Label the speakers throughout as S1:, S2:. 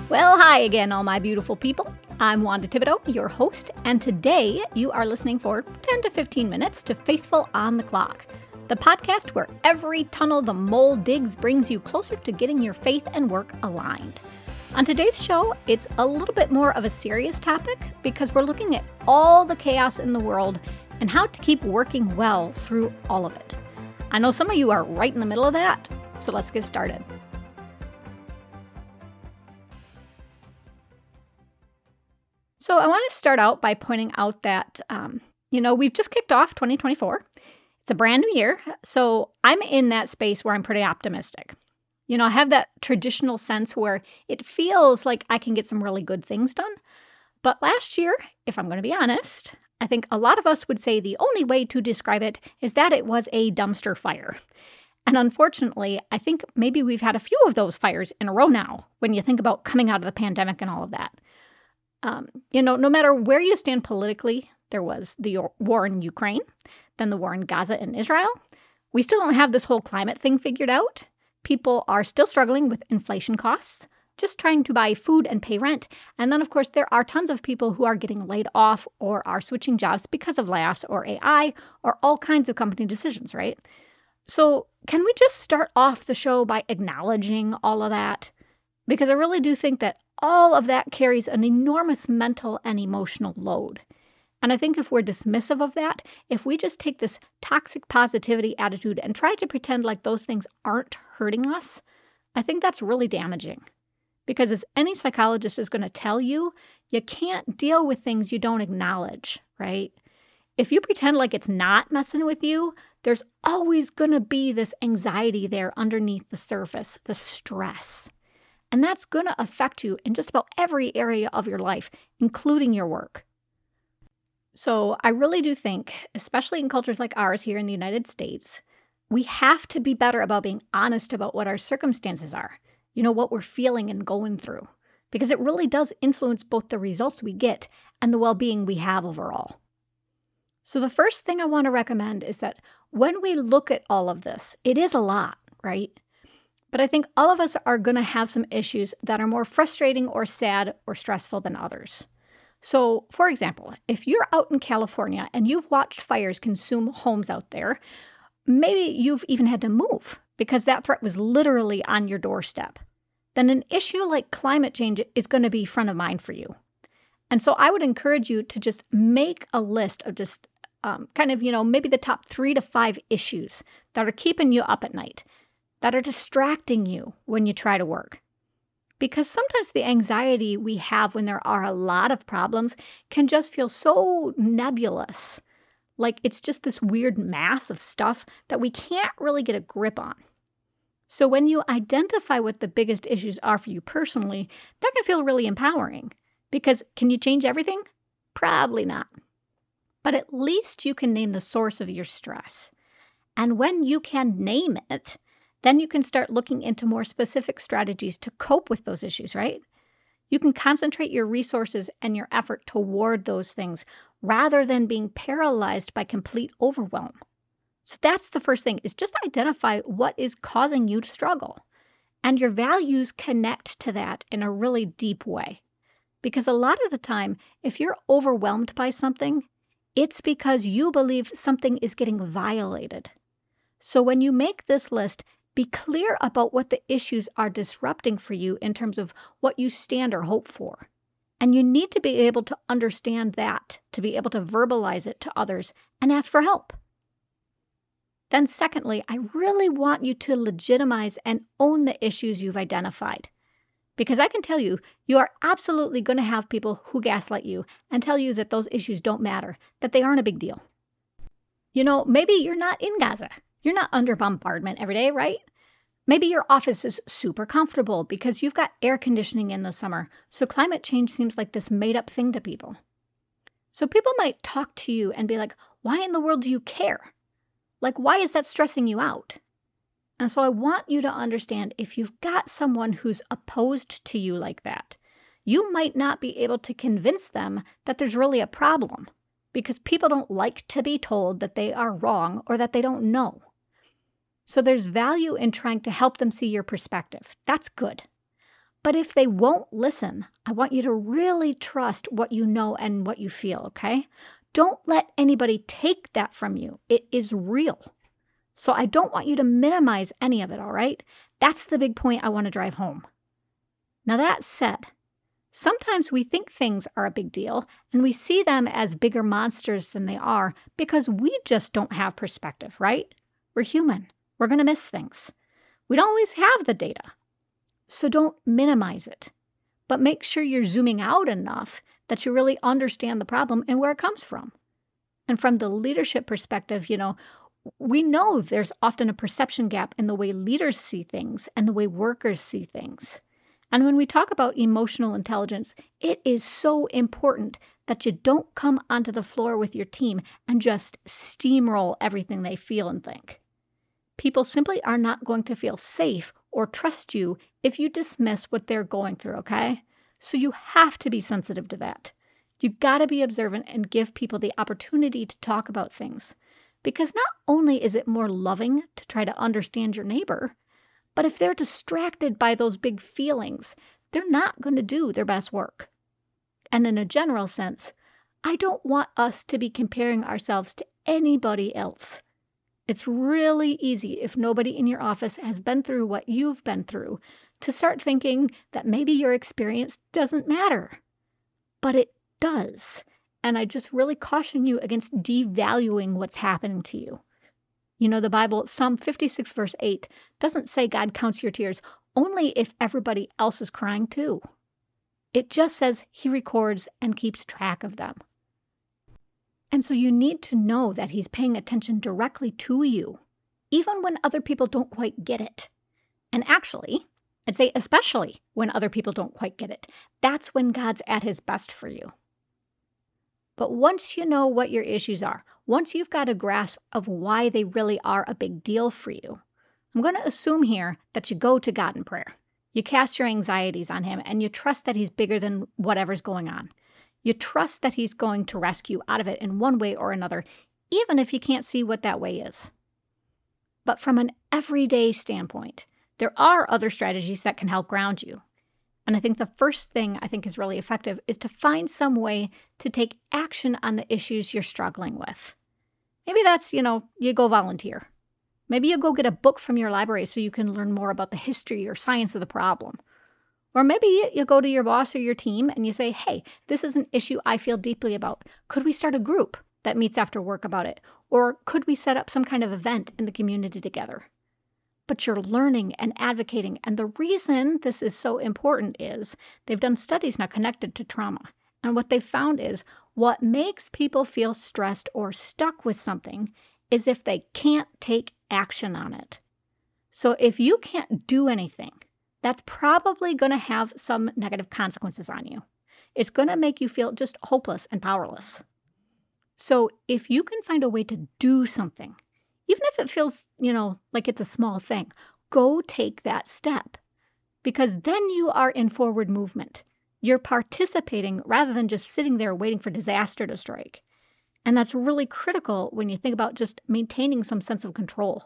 S1: Well, hi again, all my beautiful people. I'm Wanda Thibodeau, your host, and today you are listening for 10 to 15 minutes to Faithful on the Clock, the podcast where every tunnel the mole digs brings you closer to getting your faith and work aligned. On today's show, it's a little bit more of a serious topic because we're looking at all the chaos in the world and how to keep working well through all of it. I know some of you are right in the middle of that, so let's get started. So I want to start out by pointing out that, we've just kicked off 2024. It's a brand new year. So I'm in that space where I'm pretty optimistic. I have that traditional sense where it feels like I can get some really good things done. But last year, if I'm going to be honest, I think a lot of us would say the only way to describe it is that it was a dumpster fire. And unfortunately, I think maybe we've had a few of those fires in a row now when you think about coming out of the pandemic and all of that. No matter where you stand politically, there was the war in Ukraine, then the war in Gaza and Israel. We still don't have this whole climate thing figured out. People are still struggling with inflation costs, just trying to buy food and pay rent. And then, of course, there are tons of people who are getting laid off or are switching jobs because of layoffs or AI or all kinds of company decisions, right? So can we just start off the show by acknowledging all of that? Because I really do think that all of that carries an enormous mental and emotional load. And I think if we're dismissive of that, if we just take this toxic positivity attitude and try to pretend like those things aren't hurting us, I think that's really damaging. Because as any psychologist is going to tell you, you can't deal with things you don't acknowledge, right? If you pretend like it's not messing with you, there's always going to be this anxiety there underneath the surface, the stress. And that's going to affect you in just about every area of your life, including your work. So I really do think, especially in cultures like ours here in the United States, we have to be better about being honest about what our circumstances are, what we're feeling and going through, because it really does influence both the results we get and the well-being we have overall. So the first thing I want to recommend is that when we look at all of this, it is a lot, right? But I think all of us are going to have some issues that are more frustrating or sad or stressful than others. So, for example, if you're out in California and you've watched fires consume homes out there, maybe you've even had to move because that threat was literally on your doorstep, then an issue like climate change is going to be front of mind for you. And so I would encourage you to just make a list of just maybe the top 3 to 5 issues that are keeping you up at night, that are distracting you when you try to work. Because sometimes the anxiety we have when there are a lot of problems can just feel so nebulous, like it's just this weird mass of stuff that we can't really get a grip on. So when you identify what the biggest issues are for you personally, that can feel really empowering. Because can you change everything? Probably not. But at least you can name the source of your stress. And when you can name it, then you can start looking into more specific strategies to cope with those issues, right? You can concentrate your resources and your effort toward those things rather than being paralyzed by complete overwhelm. So that's the first thing, is just identify what is causing you to struggle. And your values connect to that in a really deep way. Because a lot of the time, if you're overwhelmed by something, it's because you believe something is getting violated. So when you make this list, be clear about what the issues are disrupting for you in terms of what you stand or hope for. And you need to be able to understand that, to be able to verbalize it to others and ask for help. Then secondly, I really want you to legitimize and own the issues you've identified. Because I can tell you, you are absolutely going to have people who gaslight you and tell you that those issues don't matter, that they aren't a big deal. Maybe you're not in Gaza. You're not under bombardment every day, right? Maybe your office is super comfortable because you've got air conditioning in the summer, so climate change seems like this made-up thing to people. So people might talk to you and be like, why in the world do you care? Like, why is that stressing you out? And so I want you to understand, if you've got someone who's opposed to you like that, you might not be able to convince them that there's really a problem, because people don't like to be told that they are wrong or that they don't know. So there's value in trying to help them see your perspective. That's good. But if they won't listen, I want you to really trust what you know and what you feel, okay? Don't let anybody take that from you. It is real. So I don't want you to minimize any of it, all right? That's the big point I want to drive home. Now, that said, sometimes we think things are a big deal and we see them as bigger monsters than they are because we just don't have perspective, right? We're human. We're going to miss things. We don't always have the data. So don't minimize it, but make sure you're zooming out enough that you really understand the problem and where it comes from. And from the leadership perspective, we know there's often a perception gap in the way leaders see things and the way workers see things. And when we talk about emotional intelligence, it is so important that you don't come onto the floor with your team and just steamroll everything they feel and think. People simply are not going to feel safe or trust you if you dismiss what they're going through, okay? So you have to be sensitive to that. You got to be observant and give people the opportunity to talk about things. Because not only is it more loving to try to understand your neighbor, but if they're distracted by those big feelings, they're not going to do their best work. And in a general sense, I don't want us to be comparing ourselves to anybody else. It's really easy if nobody in your office has been through what you've been through to start thinking that maybe your experience doesn't matter. But it does. And I just really caution you against devaluing what's happening to you. The Bible, Psalm 56 verse 8, doesn't say God counts your tears only if everybody else is crying too. It just says he records and keeps track of them. And so you need to know that he's paying attention directly to you, even when other people don't quite get it. And actually, I'd say especially when other people don't quite get it, that's when God's at his best for you. But once you know what your issues are, once you've got a grasp of why they really are a big deal for you, I'm going to assume here that you go to God in prayer. You cast your anxieties on him and you trust that he's bigger than whatever's going on. You trust that he's going to rescue out of it in one way or another, even if you can't see what that way is. But from an everyday standpoint, there are other strategies that can help ground you. And I think the first thing I think is really effective is to find some way to take action on the issues you're struggling with. Maybe that's, you go volunteer. Maybe you go get a book from your library so you can learn more about the history or science of the problem. Or maybe you go to your boss or your team and you say, hey, this is an issue I feel deeply about. Could we start a group that meets after work about it? Or could we set up some kind of event in the community together? But you're learning and advocating. And the reason this is so important is they've done studies now connected to trauma. And what they've found is what makes people feel stressed or stuck with something is if they can't take action on it. So if you can't do anything, that's probably going to have some negative consequences on you. It's going to make you feel just hopeless and powerless. So if you can find a way to do something, even if it feels, like it's a small thing, go take that step. Because then you are in forward movement. You're participating rather than just sitting there waiting for disaster to strike. And that's really critical when you think about just maintaining some sense of control.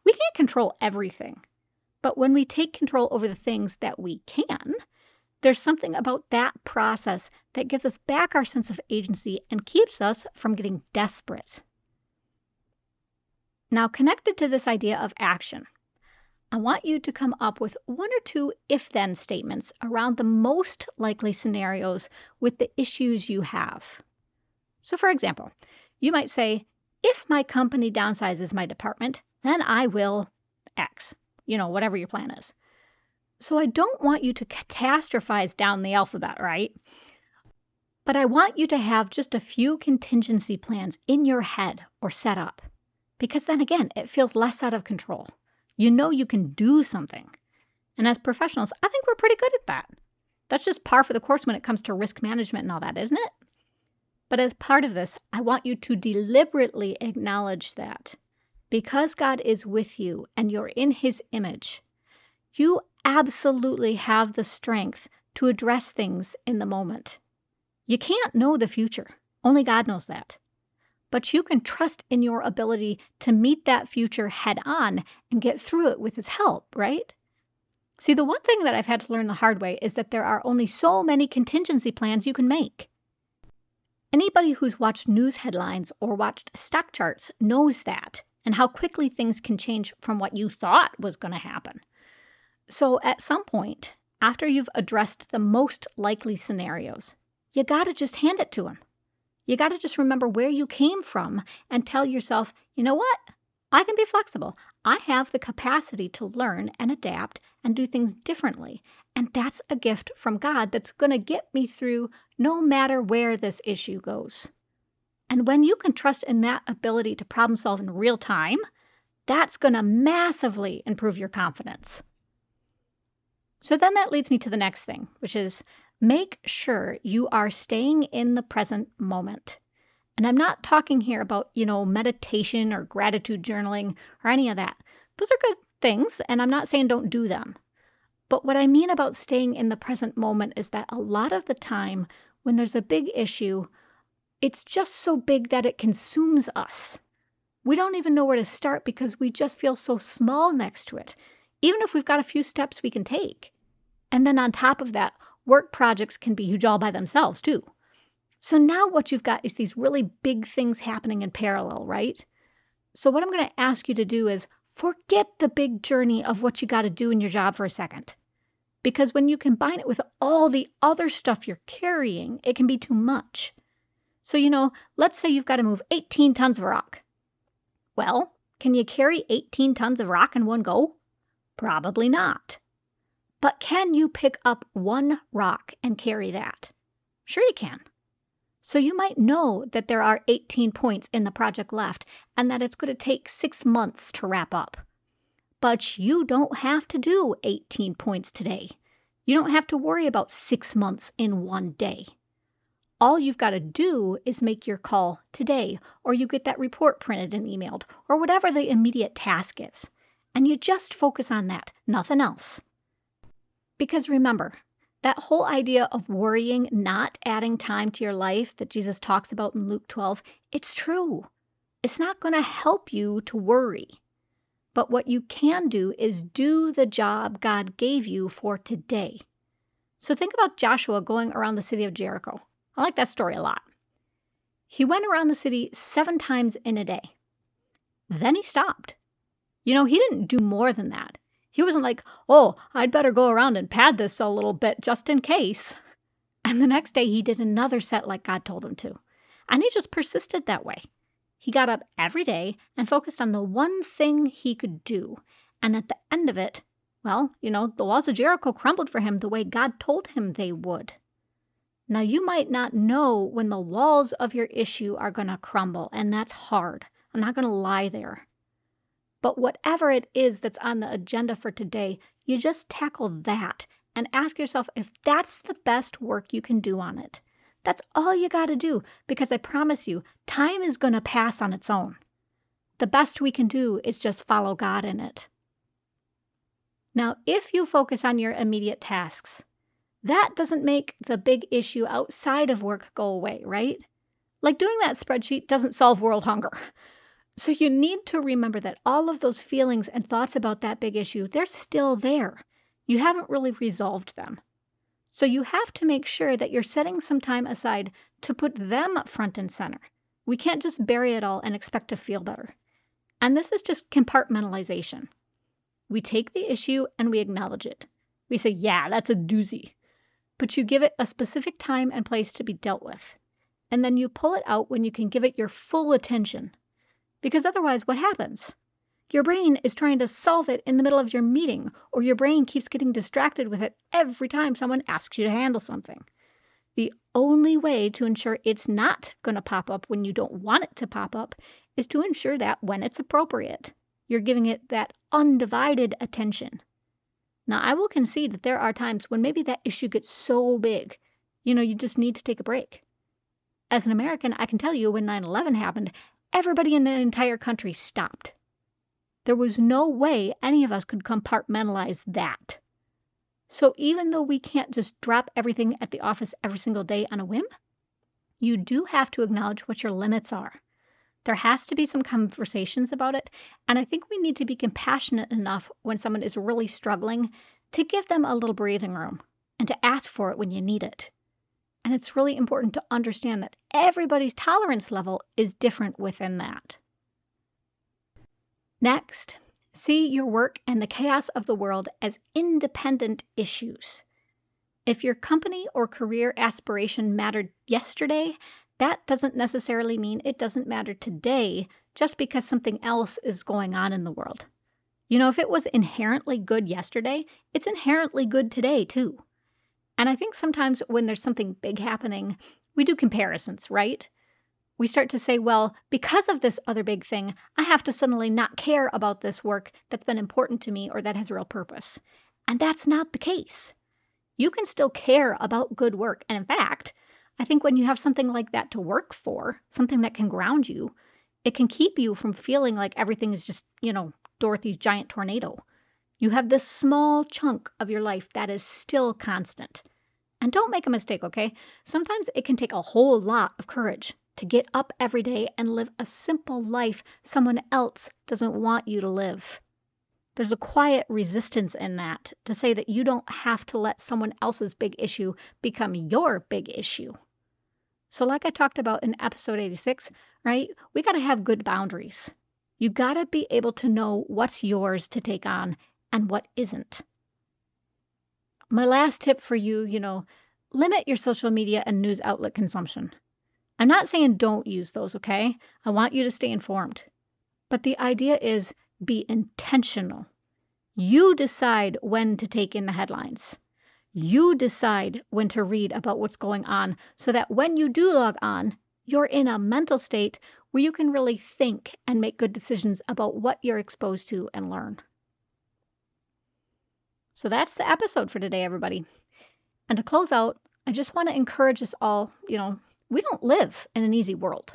S1: We can't control everything. But when we take control over the things that we can, there's something about that process that gives us back our sense of agency and keeps us from getting desperate. Now, connected to this idea of action, I want you to come up with one or two if-then statements around the most likely scenarios with the issues you have. So, for example, you might say, if my company downsizes my department, then I will X. Whatever your plan is. So I don't want you to catastrophize down the alphabet, right? But I want you to have just a few contingency plans in your head or set up. Because then again, it feels less out of control. You know you can do something. And as professionals, I think we're pretty good at that. That's just par for the course when it comes to risk management and all that, isn't it? But as part of this, I want you to deliberately acknowledge that. Because God is with you and you're in his image, you absolutely have the strength to address things in the moment. You can't know the future. Only God knows that. But you can trust in your ability to meet that future head on and get through it with his help, right? See, the one thing that I've had to learn the hard way is that there are only so many contingency plans you can make. Anybody who's watched news headlines or watched stock charts knows that, and how quickly things can change from what you thought was going to happen. So at some point, after you've addressed the most likely scenarios, you got to just hand it to them. You got to just remember where you came from and tell yourself, you know what? I can be flexible. I have the capacity to learn and adapt and do things differently. And that's a gift from God that's going to get me through no matter where this issue goes. And when you can trust in that ability to problem solve in real time, that's going to massively improve your confidence. So then that leads me to the next thing, which is make sure you are staying in the present moment. And I'm not talking here about, meditation or gratitude journaling or any of that. Those are good things, and I'm not saying don't do them. But what I mean about staying in the present moment is that a lot of the time when there's a big issue, it's just so big that it consumes us. We don't even know where to start because we just feel so small next to it, even if we've got a few steps we can take. And then on top of that, work projects can be huge all by themselves too. So now what you've got is these really big things happening in parallel, right? So what I'm going to ask you to do is forget the big journey of what you got to do in your job for a second. Because when you combine it with all the other stuff you're carrying, it can be too much. So, let's say you've got to move 18 tons of rock. Well, can you carry 18 tons of rock in one go? Probably not. But can you pick up one rock and carry that? Sure you can. So you might know that there are 18 points in the project left and that it's going to take 6 months to wrap up. But you don't have to do 18 points today. You don't have to worry about 6 months in one day. All you've got to do is make your call today, or you get that report printed and emailed, or whatever the immediate task is. And you just focus on that, nothing else. Because remember, that whole idea of worrying, not adding time to your life that Jesus talks about in Luke 12, it's true. It's not going to help you to worry. But what you can do is do the job God gave you for today. So think about Joshua going around the city of Jericho. I like that story a lot. He went around the city 7 times in a day. Then he stopped. He didn't do more than that. He wasn't like, oh, I'd better go around and pad this a little bit just in case. And the next day he did another set like God told him to. And he just persisted that way. He got up every day and focused on the one thing he could do. And at the end of it, well, the walls of Jericho crumbled for him the way God told him they would. Now, you might not know when the walls of your issue are going to crumble, and that's hard. I'm not going to lie there. But whatever it is that's on the agenda for today, you just tackle that and ask yourself if that's the best work you can do on it. That's all you got to do, because I promise you, time is going to pass on its own. The best we can do is just follow God in it. Now, if you focus on your immediate tasks, that doesn't make the big issue outside of work go away, right? Like doing that spreadsheet doesn't solve world hunger. So you need to remember that all of those feelings and thoughts about that big issue, they're still there. You haven't really resolved them. So you have to make sure that you're setting some time aside to put them front and center. We can't just bury it all and expect to feel better. And this is just compartmentalization. We take the issue and we acknowledge it. We say, yeah, that's a doozy. But you give it a specific time and place to be dealt with. And then you pull it out when you can give it your full attention. Because otherwise, what happens? Your brain is trying to solve it in the middle of your meeting, or your brain keeps getting distracted with it every time someone asks you to handle something. The only way to ensure it's not going to pop up when you don't want it to pop up is to ensure that when it's appropriate, you're giving it that undivided attention. Now, I will concede that there are times when maybe that issue gets so big, you just need to take a break. As an American, I can tell you when 9/11 happened, everybody in the entire country stopped. There was no way any of us could compartmentalize that. So even though we can't just drop everything at the office every single day on a whim, you do have to acknowledge what your limits are. There has to be some conversations about it, and I think we need to be compassionate enough when someone is really struggling to give them a little breathing room and to ask for it when you need it. And it's really important to understand that everybody's tolerance level is different within that. Next, see your work and the chaos of the world as independent issues. If your company or career aspiration mattered yesterday, that doesn't necessarily mean it doesn't matter today just because something else is going on in the world. If it was inherently good yesterday, it's inherently good today too. And I think sometimes when there's something big happening, we do comparisons, right? We start to say, well, because of this other big thing, I have to suddenly not care about this work that's been important to me or that has real purpose. And that's not the case. You can still care about good work. And in fact, I think when you have something like that to work for, something that can ground you, it can keep you from feeling like everything is just, Dorothy's giant tornado. You have this small chunk of your life that is still constant. And don't make a mistake, okay? Sometimes it can take a whole lot of courage to get up every day and live a simple life someone else doesn't want you to live. There's a quiet resistance in that to say that you don't have to let someone else's big issue become your big issue. So like I talked about in episode 86, right? We got to have good boundaries. You got to be able to know what's yours to take on and what isn't. My last tip for you, limit your social media and news outlet consumption. I'm not saying don't use those, okay? I want you to stay informed. But the idea is be intentional. You decide when to take in the headlines. You decide when to read about what's going on so that when you do log on, you're in a mental state where you can really think and make good decisions about what you're exposed to and learn. So that's the episode for today, everybody. And to close out, I just want to encourage us all, we don't live in an easy world.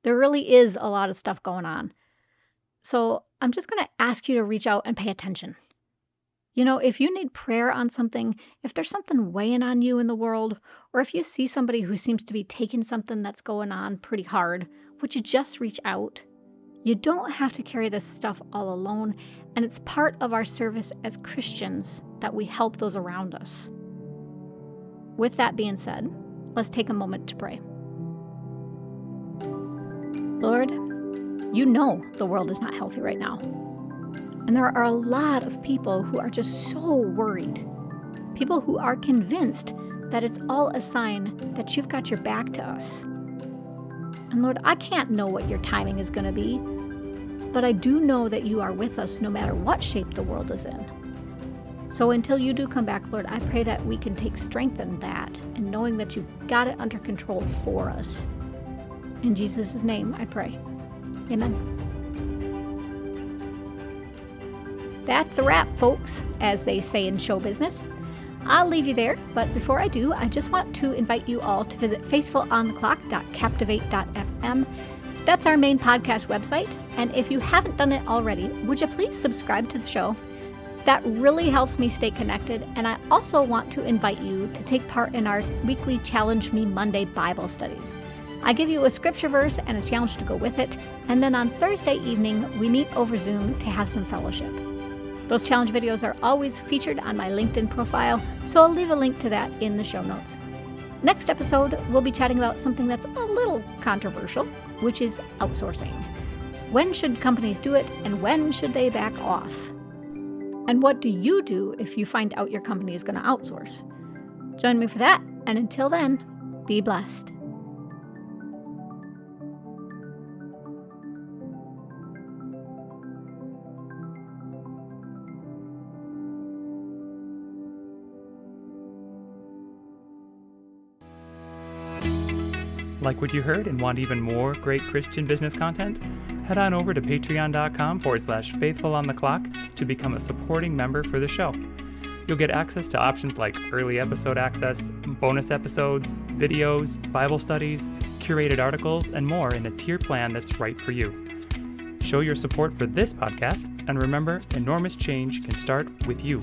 S1: There really is a lot of stuff going on. So I'm just going to ask you to reach out and pay attention. If you need prayer on something, if there's something weighing on you in the world, or if you see somebody who seems to be taking something that's going on pretty hard, would you just reach out? You don't have to carry this stuff all alone, and it's part of our service as Christians that we help those around us. With that being said, let's take a moment to pray. Lord, you know the world is not healthy right now. And there are a lot of people who are just so worried. People who are convinced that it's all a sign that you've got your back to us. And Lord, I can't know what your timing is going to be, but I do know that you are with us no matter what shape the world is in. So until you do come back, Lord, I pray that we can take strength in that and knowing that you've got it under control for us. In Jesus' name, I pray. Amen. That's a wrap, folks, as they say in show business. I'll leave you there, but before I do, I just want to invite you all to visit faithfulontheclock.captivate.fm. That's our main podcast website, and if you haven't done it already, would you please subscribe to the show? That really helps me stay connected, and I also want to invite you to take part in our weekly Challenge Me Monday Bible studies. I give you a scripture verse and a challenge to go with it, and then on Thursday evening, we meet over Zoom to have some fellowship. Those challenge videos are always featured on my LinkedIn profile, so I'll leave a link to that in the show notes. Next episode, we'll be chatting about something that's a little controversial, which is outsourcing. When should companies do it, and when should they back off? And what do you do if you find out your company is going to outsource? Join me for that, and until then, be blessed.
S2: Like what you heard and want even more great Christian business content? Head on over to patreon.com/faithfulontheclock to become a supporting member for the show. You'll get access to options like early episode access, bonus episodes, videos, Bible studies, curated articles, and more in a tier plan that's right for you. Show your support for this podcast, and remember, enormous change can start with you.